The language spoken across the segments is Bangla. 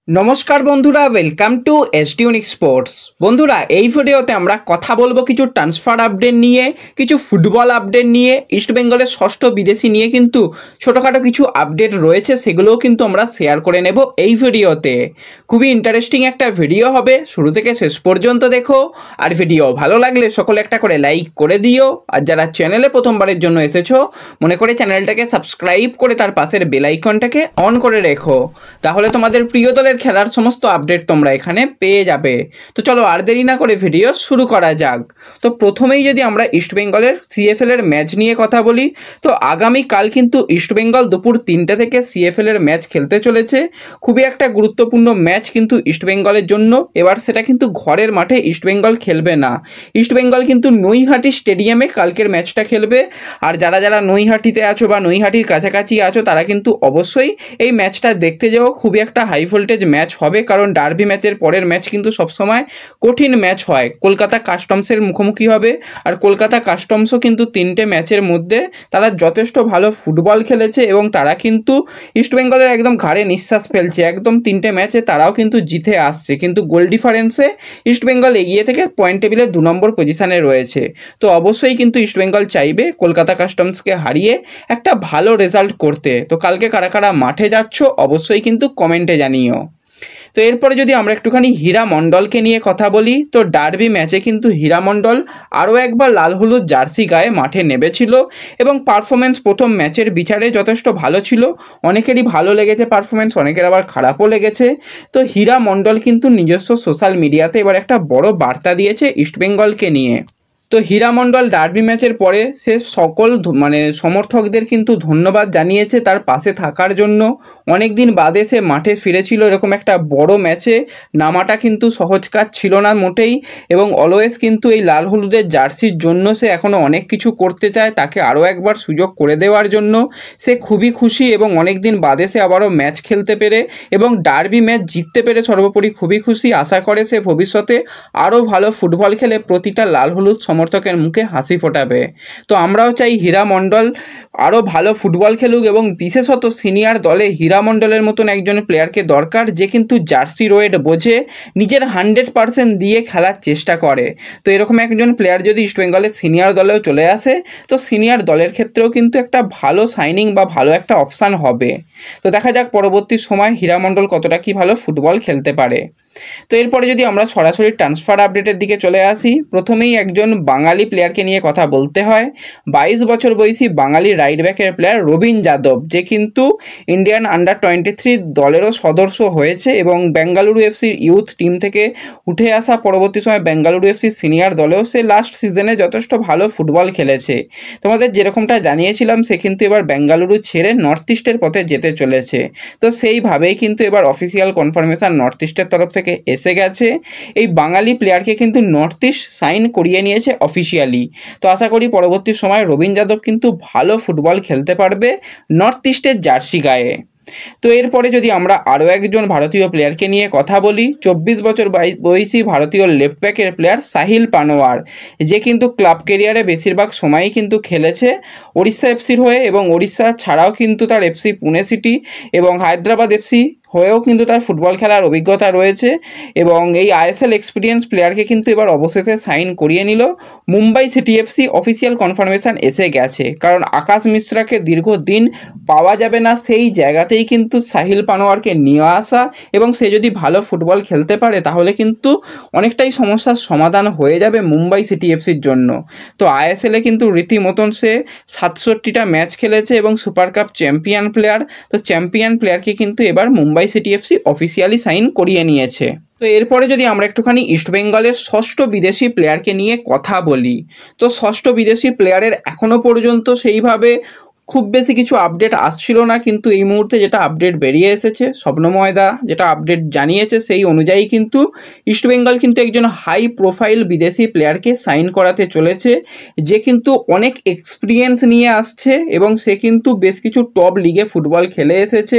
নমস্কার বন্ধুরা, ওয়েলকাম টু এসটিউনিক স্পোর্টস। বন্ধুরা, এই ভিডিওতে আমরা কথা বলবো কিছু ট্রান্সফার আপডেট নিয়ে, কিছু ফুটবল আপডেট নিয়ে, ইস্টবেঙ্গলের ষষ্ঠ বিদেশি নিয়ে কিন্তু ছোটোখাটো কিছু আপডেট রয়েছে, সেগুলোও কিন্তু আমরা শেয়ার করে নেব এই ভিডিওতে। খুবই ইন্টারেস্টিং একটা ভিডিও হবে, শুরু থেকে শেষ পর্যন্ত দেখো। আর ভিডিও ভালো লাগলে সকলে একটা করে লাইক করে দিও। আর যারা চ্যানেলে প্রথমবারের জন্য এসেছো, মনে করে চ্যানেলটাকে সাবস্ক্রাইব করে তার পাশের বেল আইকনটাকে অন করে রেখো, তাহলে তোমাদের প্রিয় দলের খেলার সমস্ত আপডেট তোমরা এখানে পেয়ে যাবে। তো চলো আর দেরি না করে ভিডিও শুরু করা যাক। তো প্রথমেই যদি আমরা ইস্টবেঙ্গলের সিএফএল এর ম্যাচ নিয়ে কথা বলি, তো আগামীকাল কিন্তু ইস্টবেঙ্গল দুপুর 3টে থেকে সিএফএল এর ম্যাচ খেলতে চলেছে। খুবই একটা গুরুত্বপূর্ণ ম্যাচ কিন্তু ইস্টবেঙ্গলের জন্য। এবার সেটা কিন্তু ঘরের মাঠে ইস্টবেঙ্গল খেলবে না, ইস্টবেঙ্গল কিন্তু নৈহাটি স্টেডিয়ামে কালকের ম্যাচটা খেলবে। আর যারা যারা নৈহাটিতে আছো বা নৈহাটির কাছাকাছি আছো, তারা কিন্তু অবশ্যই এই ম্যাচটা দেখতে যাও। খুবই একটা হাই ভোল্টেজ ম্যাচ হবে, কারণ ডার্বি ম্যাচের পরের ম্যাচ কিন্তু সবসময় কঠিন ম্যাচ হয়। কলকাতা কাস্টমসের মুখোমুখি হবে, আর কলকাতা কাস্টমসও কিন্তু 3টে ম্যাচের মধ্যে তারা যথেষ্ট ভালো ফুটবল খেলেছে এবং তারা কিন্তু ইস্টবেঙ্গলের একদম ঘাড়ে নিঃশ্বাস ফেলছে। একদম 3টে ম্যাচে তারাও কিন্তু জিতে আসছে, কিন্তু গোল ডিফারেন্সে ইস্টবেঙ্গল এগিয়ে থেকে পয়েন্ট টেবিলে 2 নম্বর পজিশানে রয়েছে। তো অবশ্যই কিন্তু ইস্টবেঙ্গল চাইবে কলকাতা কাস্টমসকে হারিয়ে একটা ভালো রেজাল্ট করতে। তো কালকে কারা কারা মাঠে যাচ্ছ অবশ্যই কিন্তু কমেন্টে জানিও। তো এরপরে যদি আমরা একটুখানি হীরা মণ্ডলকে নিয়ে কথা বলি, তো ডার্বি ম্যাচে কিন্তু হীরা মণ্ডল আরও একবার লাল হলুদ জার্সি গায়ে মাঠে নেমেছিল এবং পারফরমেন্স প্রথম ম্যাচের বিচারে যথেষ্ট ভালো ছিল। অনেকেরই ভালো লেগেছে পারফরমেন্স, অনেকের আবার খারাপও লেগেছে। তো হীরা মণ্ডল কিন্তু নিজস্ব সোশ্যাল মিডিয়াতে এবার একটা বড় বার্তা দিয়েছে ইস্টবেঙ্গলকে নিয়ে। তো হীরা মণ্ডল ডার্বি ম্যাচের পরে সে সকল সমর্থকদের কিন্তু ধন্যবাদ জানিয়েছে তার পাশে থাকার জন্য। অনেক দিন বাদে সে মাঠে ফিরেছিল, এরকম একটা বড় ম্যাচে নামাটা কিন্তু সহজ কাজ ছিল না মোটেই, এবং অলওয়েজ কিন্তু এই লাল হলুদের জার্সির জন্য সে এখনও অনেক কিছু করতে চায়। তাকে আরও একবার সুযোগ করে দেওয়ার জন্য সে খুবই খুশি, এবং অনেক দিন বাদে সে আবারও ম্যাচ খেলতে পেরে এবং ডার্বি ম্যাচ জিততে পেরে সর্বোপরি খুবই খুশি। আশা করে সে ভবিষ্যতে আরও ভালো ফুটবল খেলে প্রতিটা লাল হলুদ সমর্থকের মুখে হাসি ফোটাবে। তো আমরাও চাই হীরা মণ্ডল আরও ভালো ফুটবল খেলুক, এবং বিশেষত সিনিয়র দলে হীরা মণ্ডলের মতন একজন প্লেয়ারকে দরকার, যে কিন্তু জার্সি ওয়েট বোঝে, নিজের 100% দিয়ে খেলার চেষ্টা করে। তো এরকম একজন প্লেয়ার যদি ইস্টবেঙ্গলের সিনিয়র দলেও চলে আসে, তো সিনিয়র দলের ক্ষেত্রেও কিন্তু একটা ভালো সাইনিং বা ভালো একটা অপশান হবে। তো দেখা যাক পরবর্তী সময় হীরা মণ্ডল কতটা কি ভালো ফুটবল খেলতে পারে। তো এরপরে যদি আমরা সরাসরি ট্রান্সফার আপডেটের দিকে চলে আসি, প্রথমেই একজন বাঙালি প্লেয়ারকে নিয়ে কথা বলতে হয়। 22 বছর বয়সী বাঙালি রাইট ব্যাকের প্লেয়ার রবীন যাদব, যে কিন্তু ইন্ডিয়ান আন্ডার-23 দলেরও সদস্য হয়েছে এবং বেঙ্গালুরু এফসির ইউথ টিম থেকে উঠে আসা পরবর্তী সময় বেঙ্গালুরু এফসির সিনিয়র দলেও সে লাস্ট সিজনে যথেষ্ট ভালো ফুটবল খেলেছে। তোমাদের যেরকমটা জানিয়েছিলাম, সে কিন্তু এবার বেঙ্গালুরু ছেড়ে নর্থ ইস্টের পথে যেতে চলেছে। তো সেইভাবেই কিন্তু এবার অফিসিয়াল কনফার্মেশন নর্থ ইস্টের তরফ থেকে এসে গেছে। এই বাঙালি প্লেয়ারকে কিন্তু নর্থ ইস্ট সাইন করিয়ে নিয়েছে অফিসিয়ালি। তো আশা করি পরবর্তী সময় রবীন যাদব কিন্তু ভালো ফুটবল খেলতে পারবে নর্থ ইস্টের জার্সি গায়ে। তো এরপরে যদি আমরা আরও একজন ভারতীয় প্লেয়ারকে নিয়ে কথা বলি, 24 বছর বয়সী ভারতীয় লেফট ব্যাকের প্লেয়ার সাহিল পানোয়ার, যে কিন্তু ক্লাব কেরিয়ারে বেশিরভাগ সময়ই কিন্তু খেলেছে ওড়িশা এফসির হয়ে, এবং ওড়িশা ছাড়াও কিন্তু তার এফসি পুনে সিটি এবং হায়দ্রাবাদ এফসি হয়েও কিন্তু তার ফুটবল খেলার অভিজ্ঞতা রয়েছে। এবং এই আইএসএল এক্সপিরিয়েন্স প্লেয়ারকে কিন্তু এবার অবশেষে সাইন করিয়ে নিল Mumbai City FC. Official confirmation এসে গেছে, কারণ আকাশ মিশ্রাকে দীর্ঘদিন পাওয়া যাবে না, সেই জায়গাতেই কিন্তু সাহিল পানোয়ারকে নিয়ে আসা, এবং সে যদি ভালো ফুটবল খেলতে পারে তাহলে কিন্তু অনেকটাই সমস্যার সমাধান হয়ে যাবে মুম্বাই সিটি এফসির জন্য। তো আইএসএলে কিন্তু রীতিমতন সে 67টা ম্যাচ খেলেছে এবং সুপার কাপ চ্যাম্পিয়ন প্লেয়ার। তো চ্যাম্পিয়ন প্লেয়ারকে কিন্তু এবার Mumbai City FC officially sign করিয়ে নিয়েছে। তো এরপরে যদি আমরা একটুখানি ইস্টবেঙ্গলের ষষ্ঠ বিদেশি প্লেয়ারকে নিয়ে কথা বলি, তো ষষ্ঠ বিদেশি প্লেয়ারের এখনও পর্যন্ত সেইভাবে খুব বেশি কিছু আপডেট আসছিল না, কিন্তু এই মুহূর্তে যেটা আপডেট বেরিয়ে এসেছে, স্বপ্নময়দা যেটা আপডেট জানিয়েছে সেই অনুযায়ী কিন্তু ইস্টবেঙ্গল কিন্তু একজন হাই প্রোফাইল বিদেশি প্লেয়ারকে সাইন করাতে চলেছে, যে কিন্তু অনেক এক্সপিরিয়েন্স নিয়ে আসছে এবং সে কিন্তু বেশ কিছু টপ লিগে ফুটবল খেলে এসেছে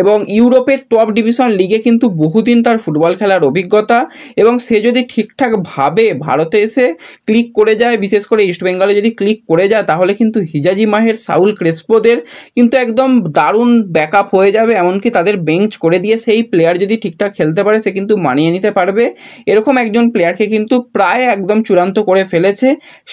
এবং ইউরোপের টপ ডিভিশন লিগে কিন্তু বহুদিন তার ফুটবল খেলার অভিজ্ঞতা, এবং সে যদি ঠিকঠাকভাবে ভারতে এসে ক্লিক করে যায়, বিশেষ করে ইস্টবেঙ্গলে যদি ক্লিক করে যায়, তাহলে কিন্তু হিজাজি মাহের সাউল ক্রেসপোদের কিন্তু একদম দারুণ ব্যাকআপ হয়ে যাবে, এমনকি তাদের বেঞ্চ করে দিয়ে সেই প্লেয়ার যদি ঠিকঠাক খেলতে পারে সে কিন্তু মানিয়ে নিতে পারবে। এরকম একজন প্লেয়ারকে কিন্তু প্রায় একদম চূড়ান্ত করে ফেলেছে।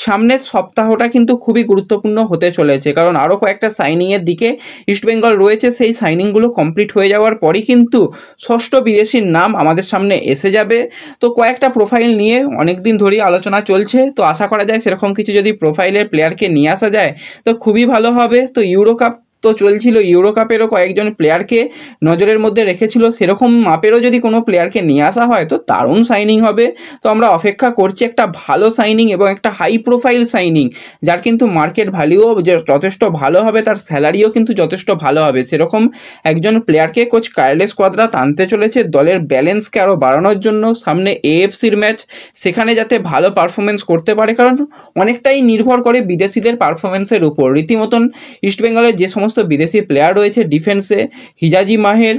সামনের সপ্তাহটা কিন্তু খুবই গুরুত্বপূর্ণ হতে চলেছে, কারণ আরও কয়েকটা সাইনিংয়ের দিকে ইস্টবেঙ্গল রয়েছে। সেই সাইনিংগুলো কমপ্লিট হয়ে যাওয়ার পরই কিন্তু ষষ্ঠ বিদেশির নাম আমাদের সামনে এসে যাবে। তো কয়েকটা প্রোফাইল নিয়ে অনেক দিন ধরেই আলোচনা চলছে, তো আশা করা যায় সেরকম কিছু যদি প্রোফাইলের প্লেয়ারকে নিয়ে আসা যায় তো খুবই ভালো হবে। তো ইউরো কাপ তো চলছিল, ইউরো কাপেরও কয়েকজন প্লেয়ারকে নজরের মধ্যে রেখেছিল, সেরকম মাপেরও যদি কোনো প্লেয়ারকে নিয়ে আসা হয় তো দারুণ সাইনিং হবে। তো আমরা অপেক্ষা করছি একটা ভালো সাইনিং এবং একটা হাই প্রোফাইল সাইনিং, যার কিন্তু মার্কেট ভ্যালুও যথেষ্ট ভালো হবে, তার স্যালারিও কিন্তু যথেষ্ট ভালো হবে। সেরকম একজন প্লেয়ারকে কোচ কার্লেস কোয়াদ্রাত আনতে চলেছে দলের ব্যালেন্সকে আরও বাড়ানোর জন্য। সামনে এএফসির ম্যাচ, সেখানে যাতে ভালো পারফরমেন্স করতে পারে, কারণ অনেকটাই নির্ভর করে বিদেশিদের পারফরমেন্সের উপর। রীতিমতন ইস্টবেঙ্গলের যে সমস্ত বিদেশি প্লেয়ার রয়েছে ডিফেন্সে হিজাজি মাহের,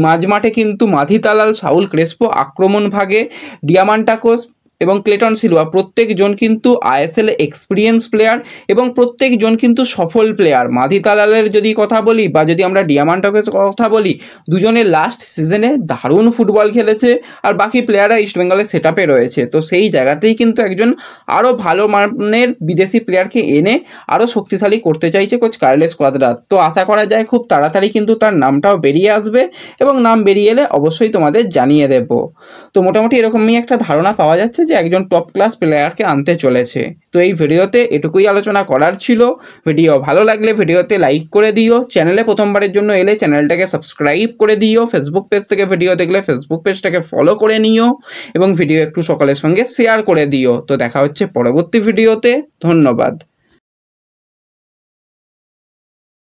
মাঝমাঠে কিন্তু মাধি তালাল, সাউল ক্রেসপো, আক্রমণ ভাগে ডিয়ামান্টাকোস এবং ক্লেটন সিলভা, প্রত্যেকজন কিন্তু আইএসএল এক্সপিরিয়েন্স প্লেয়ার এবং প্রত্যেকজন কিন্তু সফল প্লেয়ার। মাধি তালালের যদি কথা বলি বা যদি আমরা ডিয়ামান্টাকোসের কথা বলি, দুজনের লাস্ট সিজনে দারুণ ফুটবল খেলেছে, আর বাকি প্লেয়াররা ইস্টবেঙ্গলের সেট আপে রয়েছে। তো সেই জায়গাতেই কিন্তু একজন আরও ভালো মানের বিদেশি প্লেয়ারকে এনে আরও শক্তিশালী করতে চাইছে কোচ কার্লেস কোয়াদ্রাত। তো আশা করা যায় খুব তাড়াতাড়ি কিন্তু তার নামটাও বেরিয়ে আসবে, এবং নাম বেরিয়ে এলে অবশ্যই তোমাদের জানিয়ে দেব। তো মোটামুটি এরকমই একটা ধারণা পাওয়া যাচ্ছে যে একজন টপ ক্লাস প্লেয়ারকে আনতে চলেছে। তো এই ভিডিওতে এটুকুই আলোচনা করার ছিল। ভিডিও ভালো লাগলে ভিডিওতে লাইক করে দিও, চ্যানেলে প্রথমবারের জন্য এলে চ্যানেলটাকে সাবস্ক্রাইব করে দিও, ফেসবুক পেজ থেকে ভিডিও দেখলে ফেসবুক পেজটাকে ফলো করে নিও, এবং ভিডিও একটু সকলের সঙ্গে শেয়ার করে দিও। তো দেখা হচ্ছে পরবর্তী ভিডিওতে। ধন্যবাদ।